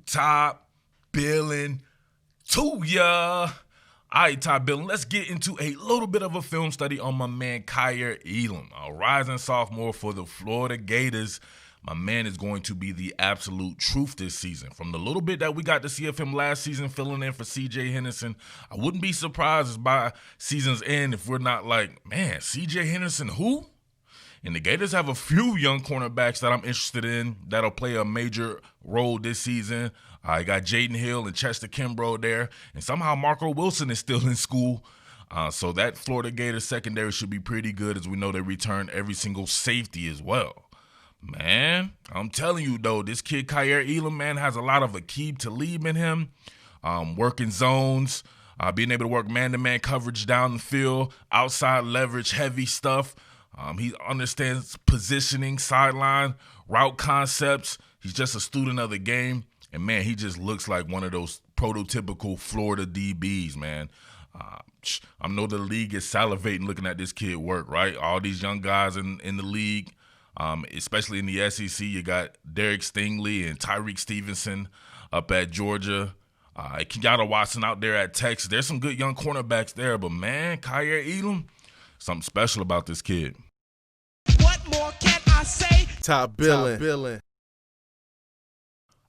Top Billin to ya. All right, Top Billin, let's get into a little bit of a film study on my man Kaiir Elam, a rising sophomore for the Florida Gators. My man is going to be the absolute truth this season. From the little bit that we got to see of him last season filling in for C.J. Henderson, I wouldn't be surprised by season's end if we're not like, man, C.J. Henderson who? And the Gators have a few young cornerbacks that I'm interested in that'll play a major role this season. I got Jaden Hill and Chester Kimbrough there. And somehow Marco Wilson is still in school. So that Florida Gators secondary should be pretty good, as we know they return every single safety as well. Man, I'm telling you, though, this kid Kaiir Elam, man, has a lot of Aqib Talib in him. Working zones, being able to work man-to-man coverage down the field, outside leverage, heavy stuff. He understands positioning, sideline, route concepts. He's just a student of the game. And, man, he just looks like one of those prototypical Florida DBs, man. I know the league is salivating looking at this kid work, right? All these young guys in the league, especially in the SEC. You got Derek Stingley and Tyreek Stevenson up at Georgia. Kenyatta Watson out there at Texas. There's some good young cornerbacks there. But, man, Kaiir Elam, something special about this kid. What more can I say? Top Billin.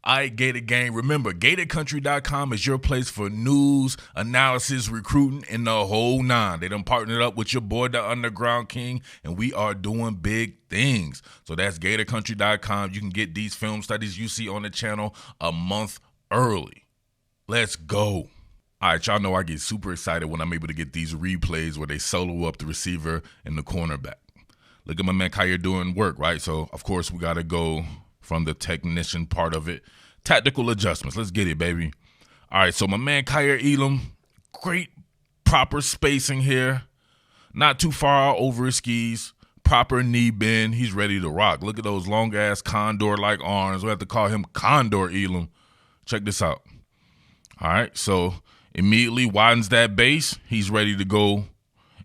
All right, Gator Gang. Remember, GatorCountry.com is your place for news, analysis, recruiting, and the whole nine. They done partnered up with your boy, the Underground King, and we are doing big things. So that's GatorCountry.com. You can get these film studies you see on the channel a month early. Let's go. All right, y'all know I get super excited when I'm able to get these replays where they solo up the receiver and the cornerback. Look at my man Kaiir doing work, right? So, of course, we got to go from the technician part of it. Tactical adjustments. Let's get it, baby. All right, so my man Kaiir Elam, great proper spacing here. Not too far over his skis. Proper knee bend. He's ready to rock. Look at those long-ass condor-like arms. We have to call him Condor Elam. Check this out. All right, so immediately widens that base. He's ready to go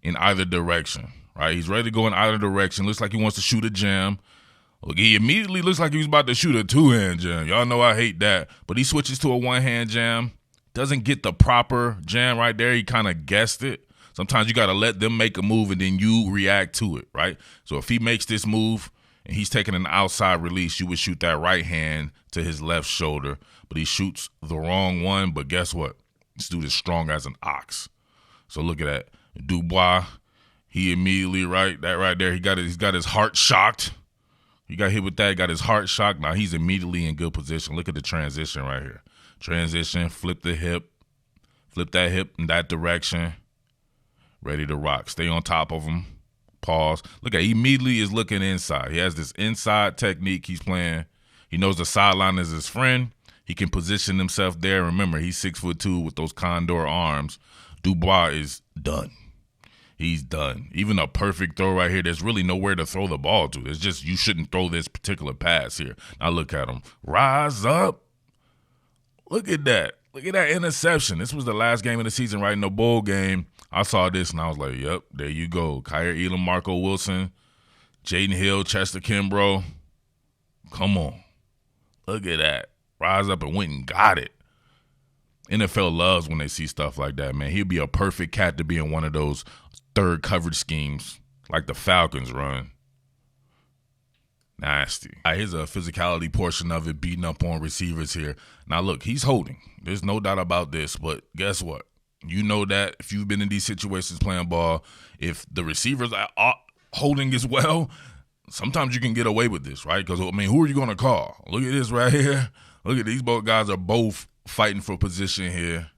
in either direction, right? He's ready to go in either direction. Looks like he wants to shoot a jam. Look, he immediately looks like he was about to shoot a two-hand jam. Y'all know I hate that. But he switches to a one-hand jam. Doesn't get the proper jam right there. He kind of guessed it. Sometimes you got to let them make a move and then you react to it, right? So if he makes this move and he's taking an outside release, you would shoot that right hand to his left shoulder. But he shoots the wrong one. But guess what? This dude is strong as an ox. So look at that. Dubois, he immediately, right there, he's got his heart shocked. He got hit with that, got his heart shocked. Now he's immediately in good position. Look at the transition right here. Transition, flip the hip, flip that hip in that direction. Ready to rock. Stay on top of him. Pause. Look at, he immediately is looking inside. He has this inside technique he's playing. He knows the sideline is his friend. He can position himself there. Remember, he's 6'2" with those condor arms. Dubois is done. He's done. Even a perfect throw right here, there's really nowhere to throw the ball to. It's just you shouldn't throw this particular pass here. Now look at him. Rise up. Look at that. Look at that interception. This was the last game of the season, right? In the bowl game. I saw this and I was like, yep, there you go. Kaiir Elam, Marco Wilson, Jaden Hill, Chester Kimbrough. Come on. Look at that. Rise up and went and got it. NFL loves when they see stuff like that, man. He'd be a perfect cat to be in one of those third coverage schemes like the Falcons run. Nasty. All right, here's a physicality portion of it, beating up on receivers here. Now, look, he's holding. There's no doubt about this, but guess what? You know that if you've been in these situations playing ball, if the receivers are holding as well, sometimes you can get away with this, right? Because, I mean, who are you going to call? Look at this right here. Look at these both guys are both fighting for position here.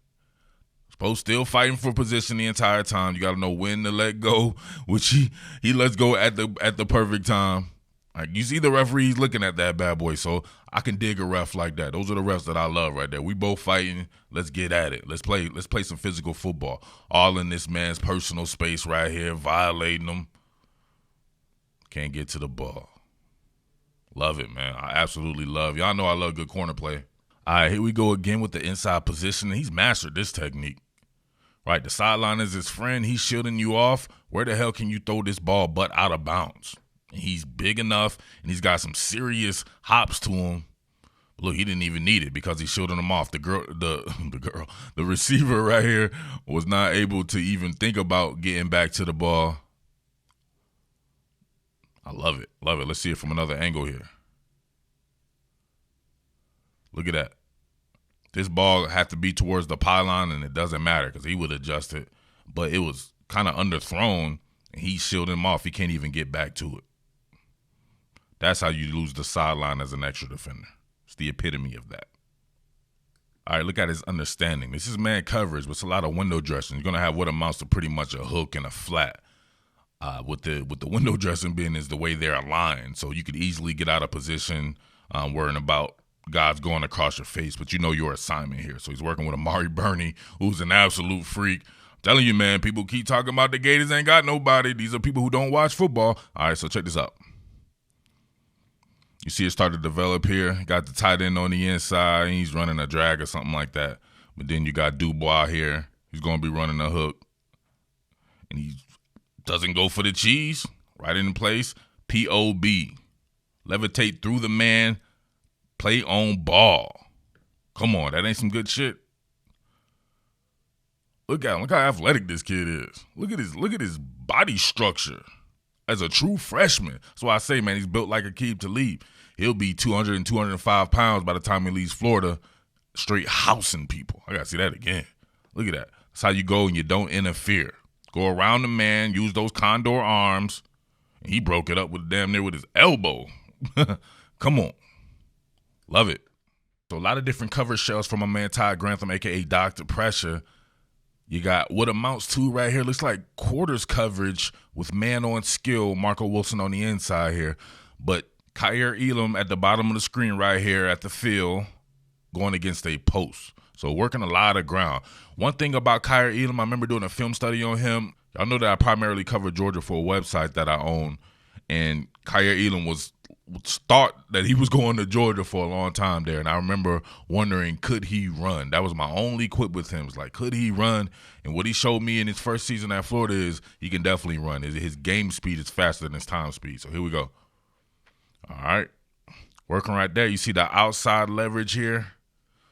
Both still fighting for position the entire time. You got to know when to let go, which he lets go at the perfect time. Like, you see the referees looking at that bad boy, so I can dig a ref like that. Those are the refs that I love right there. We both fighting. Let's get at it. Let's play some physical football. All in this man's personal space right here, violating him. Can't get to the ball. Love it, man. I absolutely love. Y'all know I love good corner play. All right, here we go again with the inside position. He's mastered this technique. Right, the sideline is his friend. He's shielding you off. Where the hell can you throw this ball but out of bounds? And he's big enough, and he's got some serious hops to him. Look, he didn't even need it because he's shielding him off. The receiver right here was not able to even think about getting back to the ball. I love it. Love it. Let's see it from another angle here. Look at that. This ball had to be towards the pylon, and it doesn't matter because he would adjust it. But it was kind of underthrown, and he's shielding him off. He can't even get back to it. That's how you lose the sideline as an extra defender. It's the epitome of that. All right, look at his understanding. This is man coverage, but it's a lot of window dressing. You're going to have what amounts to pretty much a hook and a flat. With the window dressing being is the way they're aligned. So you could easily get out of position worrying about guys going across your face, but you know your assignment here. So he's working with Amari Burney, who's an absolute freak. I'm telling you, man, people keep talking about the Gators ain't got nobody. These are people who don't watch football. All right, so check this out. You see it start to develop here. Got the tight end on the inside, and he's running a drag or something like that. But then you got Dubois here. He's going to be running a hook. And he doesn't go for the cheese. Right in place. POB. Levitate through the man. Play on ball. Come on, that ain't some good shit. Look at him. Look how athletic this kid is. Look at his body structure. As a true freshman. That's why I say, man, he's built like a Aqib Talib. He'll be 200 and 205 pounds by the time he leaves Florida, straight housing people. I got to see that again. Look at that. That's how you go and you don't interfere. Go around the man, use those condor arms. And he broke it up with damn near with his elbow. Come on. Love it. So a lot of different coverage shells from my man Todd Grantham, a.k.a. Dr. Pressure. You got what amounts to right here. Looks like quarters coverage with man on skill. Marco Wilson on the inside here. But Kaiir Elam at the bottom of the screen right here at the field going against a post. So working a lot of ground. One thing about Kaiir Elam, I remember doing a film study on him. Y'all know that I primarily covered Georgia for a website that I own. And Kaiir Elam was thought that he was going to Georgia for a long time there. And I remember wondering, could he run? That was my only quip with him. It was like, could he run? And what he showed me in his first season at Florida is he can definitely run. His game speed is faster than his time speed. So here we go. All right. Working right there. You see the outside leverage here.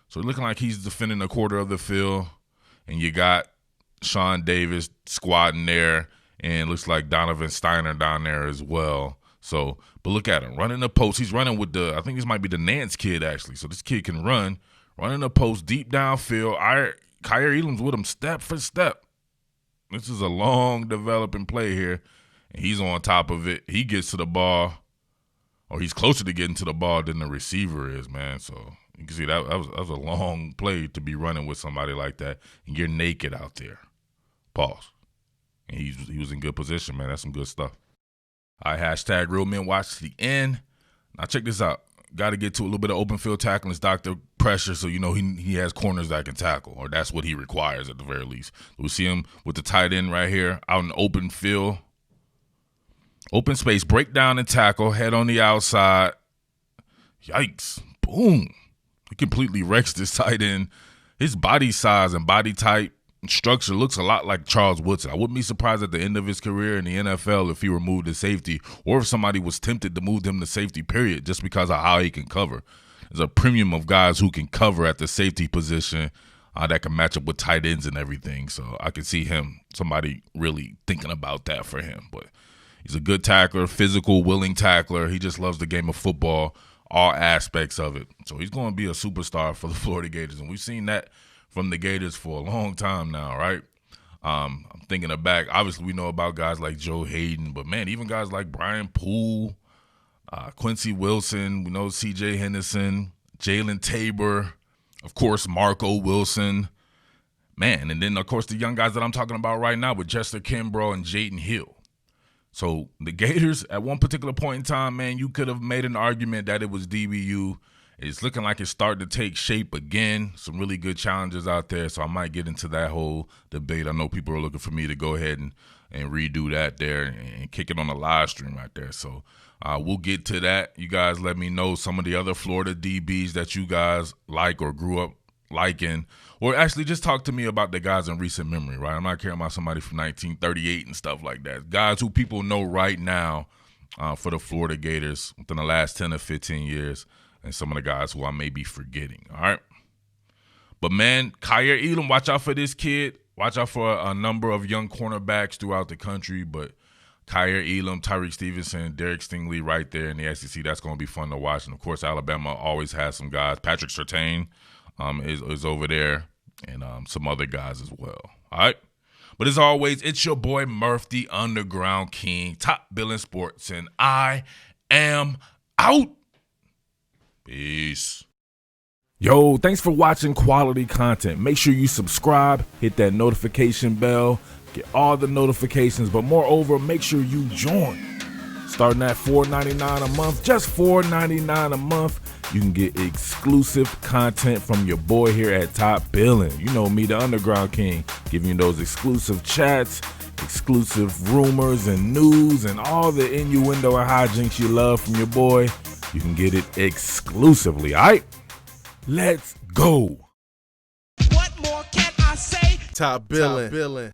So looking like he's defending a quarter of the field. And you got Sean Davis squatting there. And looks like Donovan Steiner down there as well. So, but look at him running the post. He's running with I think this might be the Nance kid actually. So this kid can running the post deep downfield. Kaiir Elam's with him step for step. This is a long developing play here. And he's on top of it. He gets to the ball, or he's closer to getting to the ball than the receiver is, man. So you can see that was a long play to be running with somebody like that. And you're naked out there. Pause. And he was in good position, man. That's some good stuff. All right, hashtag Real Men Watch to the end. Now check this out. Got to get to a little bit of open field tackling. It's Dr. Pressure, so you know he has corners that can tackle, or that's what he requires at the very least. We see him with the tight end right here out in open field. Open space, break down and tackle, head on the outside. Yikes. Boom. He completely wrecks this tight end. His body size and body type structure looks a lot like Charles Woodson. I wouldn't be surprised at the end of his career in the NFL if he were moved to safety, or if somebody was tempted to move him to safety, period, just because of how he can cover. There's a premium of guys who can cover at the safety position that can match up with tight ends and everything. So I can see somebody really thinking about that for him. But he's a good tackler, physical, willing tackler. He just loves the game of football, all aspects of it. So he's going to be a superstar for the Florida Gators, and we've seen that from the Gators for a long time now, right? I'm thinking back. Obviously, we know about guys like Joe Hayden, but, man, even guys like Brian Poole, Quincy Wilson, we know C.J. Henderson, Jalen Tabor, of course, Marco Wilson. Man, and then, of course, the young guys that I'm talking about right now with Chester Kimbrough and Jaden Hill. So the Gators, at one particular point in time, man, you could have made an argument that it was DBU. It's looking like it's starting to take shape again. Some really good challenges out there, so I might get into that whole debate. I know people are looking for me to go ahead and redo that there and kick it on the live stream right there. So we'll get to that. You guys let me know some of the other Florida DBs that you guys like or grew up liking, or actually just talk to me about the guys in recent memory, right? I'm not caring about somebody from 1938 and stuff like that. Guys who people know right now for the Florida Gators within the last 10 or 15 years. and some of the guys who I may be forgetting, all right? But, man, Kaiir Elam, watch out for this kid. Watch out for a number of young cornerbacks throughout the country, but Kaiir Elam, Tyreek Stevenson, Derek Stingley right there in the SEC. That's going to be fun to watch. And, of course, Alabama always has some guys. Patrick Surtain is over there, and some other guys as well. All right? But as always, it's your boy Murf, the Underground King, top Billin Sports, and I am out. Peace. Yo, thanks for watching quality content. Make sure you subscribe, hit that notification bell, get all the notifications, but moreover, make sure you join. Starting at $4.99 a month, just $4.99 a month, you can get exclusive content from your boy here at Top Billin. You know me, the Underground King, giving you those exclusive chats, exclusive rumors and news, and all the innuendo and hijinks you love from your boy. You can get it exclusively, all right? Let's go. What more can I say? Top Billin.